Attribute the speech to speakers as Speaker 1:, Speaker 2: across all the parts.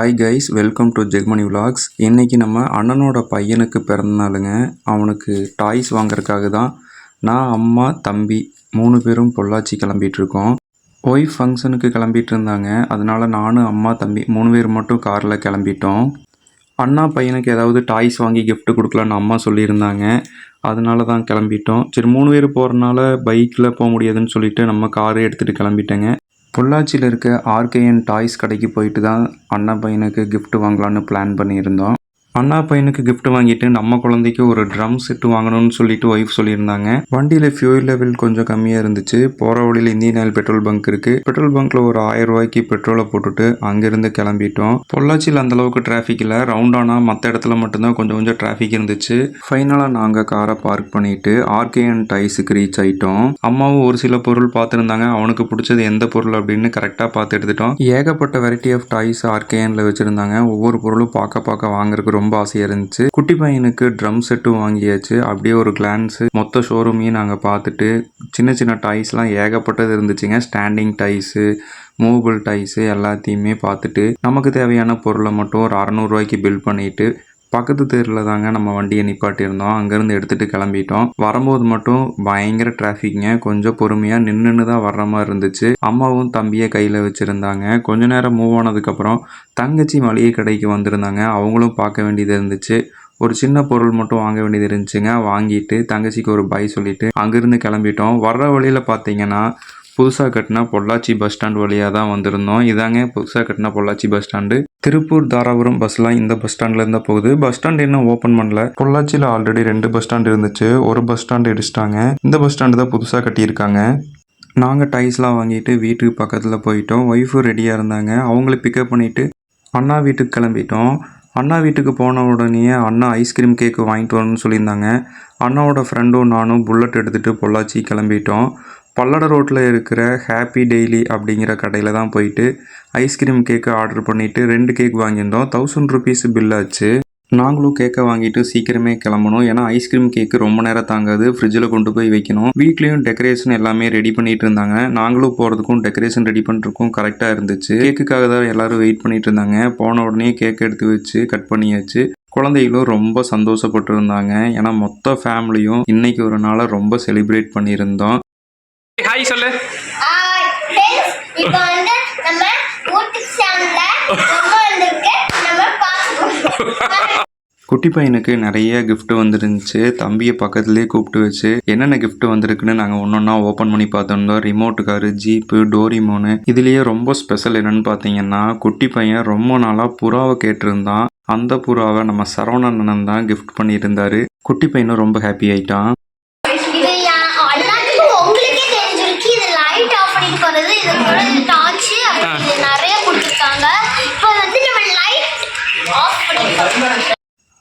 Speaker 1: Hi guys, welcome to Jegmani vlogs. இன்றைக்கி நம்ம அண்ணனோட பையனுக்கு பிறந்தநாளுங்க. அவனுக்கு டாய்ஸ் வாங்குறதுக்காக தான் நான், அம்மா, தம்பி 3 பேரும் பொள்ளாச்சி கிளம்பிகிட்ருக்கோம். ஒய்ஃப் ஃபங்க்ஷனுக்கு கிளம்பிட்டு இருந்தாங்க. அதனால் நானும், அம்மா, தம்பி 3 பேர் மட்டும் காரில் கிளம்பிட்டோம். அண்ணா பையனுக்கு ஏதாவது டாய்ஸ் வாங்கி கிஃப்ட் கொடுக்கலான்னு அம்மா சொல்லியிருந்தாங்க. அதனால தான் கிளம்பிட்டோம். சரி, 3 பேர் போகிறனால பைக்கில் போக முடியாதுன்னு சொல்லிவிட்டு நம்ம காரை எடுத்துகிட்டு கிளம்பிட்டேங்க. பொள்ளாச்சியில் இருக்க ஆர்கேஎன் டாய்ஸ் கடைக்கு போயிட்டு தான் அண்ணா பையனுக்கு கிஃப்ட் வாங்கலான்னு பிளான் பண்ணியிருந்தோம். அண்ணா பையனுக்கு கிஃப்ட் வாங்கிட்டு நம்ம குழந்தைக்கு ஒரு ட்ரம் செட்டு வாங்கணும்னு சொல்லிட்டு ஒய்ஃப் சொல்லியிருந்தாங்க. வண்டியில் ஃபியூல் லெவல் கொஞ்சம் கம்மியாக இருந்துச்சு. போகிற வழியில் இந்தியன் ஆயில் பெட்ரோல் பங்க் இருக்குது. பெட்ரோல் பங்க்கில் ஒரு 1000 ரூபாய்க்கு பெட்ரோலை போட்டுட்டு அங்கேருந்து கிளம்பிட்டோம். பொள்ளாச்சியில் அந்தளவுக்கு டிராஃபிக் இல்லை. ரவுண்டானா மற்ற இடத்துல மட்டும்தான் கொஞ்சம் டிராஃபிக் இருந்துச்சு. ஃபைனலாக நாங்கள் காரை பார்க் பண்ணிவிட்டு ஆர்கேஎன் டாய்ஸுக்கு ரீச் ஆகிட்டோம். அம்மாவும் ஒரு சில பொருள் பார்த்துருந்தாங்க. அவனுக்கு பிடிச்சது எந்த பொருள் அப்படின்னு கரெக்டாக பார்த்து எடுத்துட்டோம். ஏகப்பட்ட வெரைட்டி ஆஃப் டாய்ஸ் ஆர்கேஎனில் வச்சுருந்தாங்க. ஒவ்வொரு பொருளும் பார்க்க வாங்குறதுக்கு ரொம்ப ஆசையாக இருந்துச்சு. குட்டி பையனுக்கு ட்ரம் செட்டும் வாங்கியாச்சு. அப்படியே ஒரு கிளான்ஸு மொத்த ஷோரூமையும் நாங்கள் பார்த்துட்டு சின்ன டாய்ஸ்லாம் ஏகப்பட்டது இருந்துச்சுங்க. ஸ்டாண்டிங் டாய்ஸு, மூவபிள் டாய்ஸு எல்லாத்தையுமே பார்த்துட்டு நமக்கு தேவையான பொருளை மட்டும் ஒரு 600 ரூபாய்க்கு பில் பண்ணிவிட்டு பக்கத்து தெருவில் தாங்க நம்ம வண்டியை நிப்பாட்டியிருந்தோம். அங்கேருந்து எடுத்துகிட்டு கிளம்பிட்டோம். வரும்போது மட்டும் பயங்கர டிராஃபிக்ங்க. கொஞ்சம் பொறுமையாக நின்று தான் வர்ற மாதிரி இருந்துச்சு. அம்மாவும் தம்பியை கையில் வச்சுருந்தாங்க. கொஞ்ச நேரம் மூவ் ஆனதுக்கப்புறம் தங்கச்சி மளிகை கடைக்கு வந்திருந்தாங்க. அவங்களும் பார்க்க வேண்டியது இருந்துச்சு. ஒரு சின்ன பொருள் மட்டும் வாங்க வேண்டியது இருந்துச்சுங்க. வாங்கிட்டு தங்கச்சிக்கு ஒரு பை சொல்லிவிட்டு அங்கேருந்து கிளம்பிட்டோம். வர்ற வழியில் பார்த்தீங்கன்னா புதுசாக கட்டின பொள்ளாச்சி பஸ் ஸ்டாண்ட் வழியாக தான் வந்திருந்தோம். இதாங்க புதுசாக கட்டின பொள்ளாச்சி பஸ் ஸ்டாண்டு. திருப்பூர் தாராபுரம் பஸ்லாம் இந்த பஸ் ஸ்டாண்டில் இருந்தால் போகுது. பஸ் ஸ்டாண்ட் இன்னும் ஓப்பன் பண்ணல. பொள்ளாச்சியில் ஆல்ரெடி 2 பஸ் ஸ்டாண்ட் இருந்துச்சு. ஒரு பஸ் ஸ்டாண்டு இடிச்சிட்டாங்க. இந்த பஸ் ஸ்டாண்டு தான் புதுசாக கட்டியிருக்காங்க. நாங்கள் டைஸ்லாம் வாங்கிட்டு வீட்டுக்கு பக்கத்தில் போயிட்டோம். ஒய்ஃபும் ரெடியாக இருந்தாங்க. அவங்கள பிக்கப் பண்ணிவிட்டு அண்ணா வீட்டுக்கு கிளம்பிட்டோம். அண்ணா வீட்டுக்கு போன உடனே அண்ணா ஐஸ்கிரீம் கேக்கு வாங்கிட்டு வரணும்னு சொல்லியிருந்தாங்க. அண்ணாவோட ஃப்ரெண்டும் நானும் புல்லட் எடுத்துகிட்டு பொள்ளாச்சி கிளம்பிட்டோம். பல்லட ரோட்டில் இருக்கிற ஹாப்பி டெய்லி அப்படிங்கிற கடையில் தான் போயிட்டு ஐஸ்கிரீம் கேக்கு ஆர்டர் பண்ணிவிட்டு 2 கேக் வாங்கியிருந்தோம். 1000 ருபீஸ் பில் ஆச்சு. நாங்களும் கேக்கை வாங்கிட்டு சீக்கிரமே கிளம்பணும். ஏன்னா ஐஸ்கிரீம் கேக்கு ரொம்ப நேரம் தாங்காது. ஃப்ரிட்ஜில் கொண்டு போய் வைக்கணும். வீட்லேயும் டெக்கரேஷன் எல்லாமே ரெடி பண்ணிட்டு இருந்தாங்க. நாங்களும் போகிறதுக்கும் டெக்கரேஷன் ரெடி பண்ணுறதுக்கும் கரெக்டாக இருந்துச்சு. கேக்குக்காக தான் எல்லோரும் வெயிட் பண்ணிட்டு இருந்தாங்க. போன உடனே கேக் எடுத்து வச்சு கட் பண்ணியாச்சு. குழந்தைகளும் ரொம்ப சந்தோஷப்பட்டு இருந்தாங்க. ஏன்னா மொத்த ஃபேமிலியும் இன்னைக்கு ஒரு நாளை ரொம்ப செலிப்ரேட் பண்ணியிருந்தோம்.
Speaker 2: ஹாய் சொல்லு.
Speaker 1: குட்டி பையனுக்கு நிறைய கிஃப்ட் வந்துருந்துச்சு. தம்பியை பக்கத்துலேயே கூப்பிட்டு வச்சு என்னென்ன கிஃப்ட் வந்திருக்குன்னு நாங்கள் ஒன்றொன்னா ஓப்பன் பண்ணி பார்த்துருந்தோம். Remote car, jeep, Doraemon. இதுலேயே ரொம்ப ஸ்பெஷல் என்னன்னு பார்த்தீங்கன்னா, குட்டி பையன் ரொம்ப நாளாக புறாவை கேட்டிருந்தான். அந்த புறாவை நம்ம சரவணன் தான் கிஃப்ட் பண்ணியிருந்தாரு. குட்டி பையனும் ரொம்ப ஹாப்பி ஆயிட்டான்.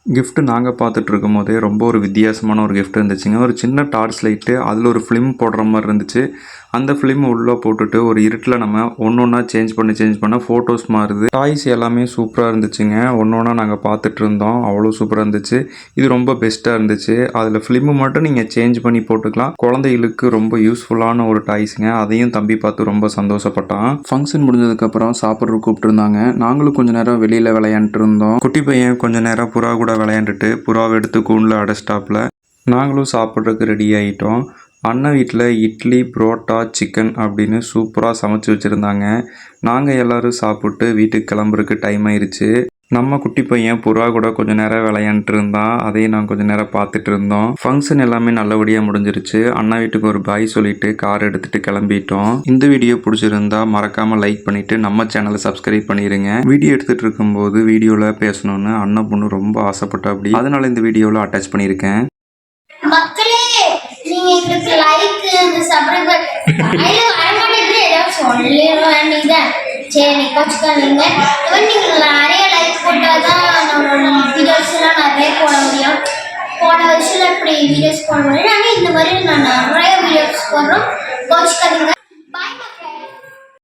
Speaker 1: கிஃப்ட்டு நாங்கள் பார்த்துட்டு இருக்கும் போதே ரொம்ப ஒரு வித்தியாசமான ஒரு கிஃப்ட் இருந்துச்சுங்க. ஒரு சின்ன டார்ச் லைட்டு, அதில் ஒரு ஃபிலிம் போடுற மாதிரி இருந்துச்சு. அந்த ஃபிலிம் உள்ளே போட்டுட்டு ஒரு இருட்டில் நம்ம ஒன்றா சேஞ்ச் பண்ண ஃபோட்டோஸ் மாறுது. டாய்ஸ் எல்லாமே சூப்பராக இருந்துச்சுங்க. ஒன்றா நாங்கள் பார்த்துட்டு இருந்தோம். அவ்வளோ சூப்பராக இருந்துச்சு. இது ரொம்ப பெஸ்ட்டாக இருந்துச்சு. அதில் ஃபிலிமு மட்டும் நீங்கள் சேஞ்ச் பண்ணி போட்டுக்கலாம். குழந்தைகளுக்கு ரொம்ப யூஸ்ஃபுல்லான ஒரு டாய்ஸுங்க. அதையும் தம்பி பார்த்து ரொம்ப சந்தோஷப்பட்டான். ஃபங்க்ஷன் முடிஞ்சதுக்கப்புறம் சாப்பிட்ற கூப்பிட்டுருந்தாங்க. நாங்களும் கொஞ்சம் நேரம் வெளியில் விளையாண்டுட்டு இருந்தோம். குட்டி பையன் கொஞ்சம் நேரம் புறா கூட விளையாண்டுட்டு புறாவை எடுத்து கூண்டில் அடைச்சிட்டாப்பில். நாங்களும் சாப்பிட்றதுக்கு ரெடி ஆகிட்டோம். அண்ணன் வீட்டில் இட்லி, புரோட்டா, சிக்கன் அப்படின்னு சூப்பராக சமைச்சு வச்சுருந்தாங்க. நாங்கள் எல்லோரும் சாப்பிட்டு வீட்டுக்கு கிளம்புறதுக்கு டைம் ஆயிடுச்சு. நம்ம குட்டி பையன் புறா கூட கொஞ்சம் நேரம் விளையாண்டுட்டு இருந்தான். அதையும் நாங்கள் கொஞ்சம் நேரம் பார்த்துட்டு இருந்தோம். ஃபங்க்ஷன் எல்லாமே நல்லபடியாக முடிஞ்சிருச்சு. அண்ணா வீட்டுக்கு ஒரு பாய் சொல்லிட்டு கார் எடுத்துகிட்டு கிளம்பிட்டோம். இந்த வீடியோ பிடிச்சிருந்தா மறக்காமல் லைக் பண்ணிவிட்டு நம்ம சேனலை சப்ஸ்கிரைப் பண்ணிடுங்க. வீடியோ எடுத்துகிட்டு இருக்கும்போது வீடியோவில் பேசணும்னு அண்ணன் பொண்ணு ரொம்ப ஆசைப்பட்டா. அப்படி அதனால் இந்த வீடியோவில் அட்டாச் பண்ணியிருக்கேன்.
Speaker 3: எங்களுக்கு லைக் இந்த சப்ஸ்கிரைப் ஐயோ வரமாட்டேங்குது ஏதாவது சொல்லிட வேண்டியதான். சரி கோச்சுக்காதீங்க. நீங்க நிறைய லைக் போட்டாதான் நம்மளோட வீடியோஸ் எல்லாம் நிறைய போட முடியும். போன வருஷம் இப்படி வீடியோஸ் போட முடியும். ஆனால் இந்த மாதிரி நான் நிறைய வீடியோஸ் போடுறோம். கோச்சுக்காதீங்க. பாய்.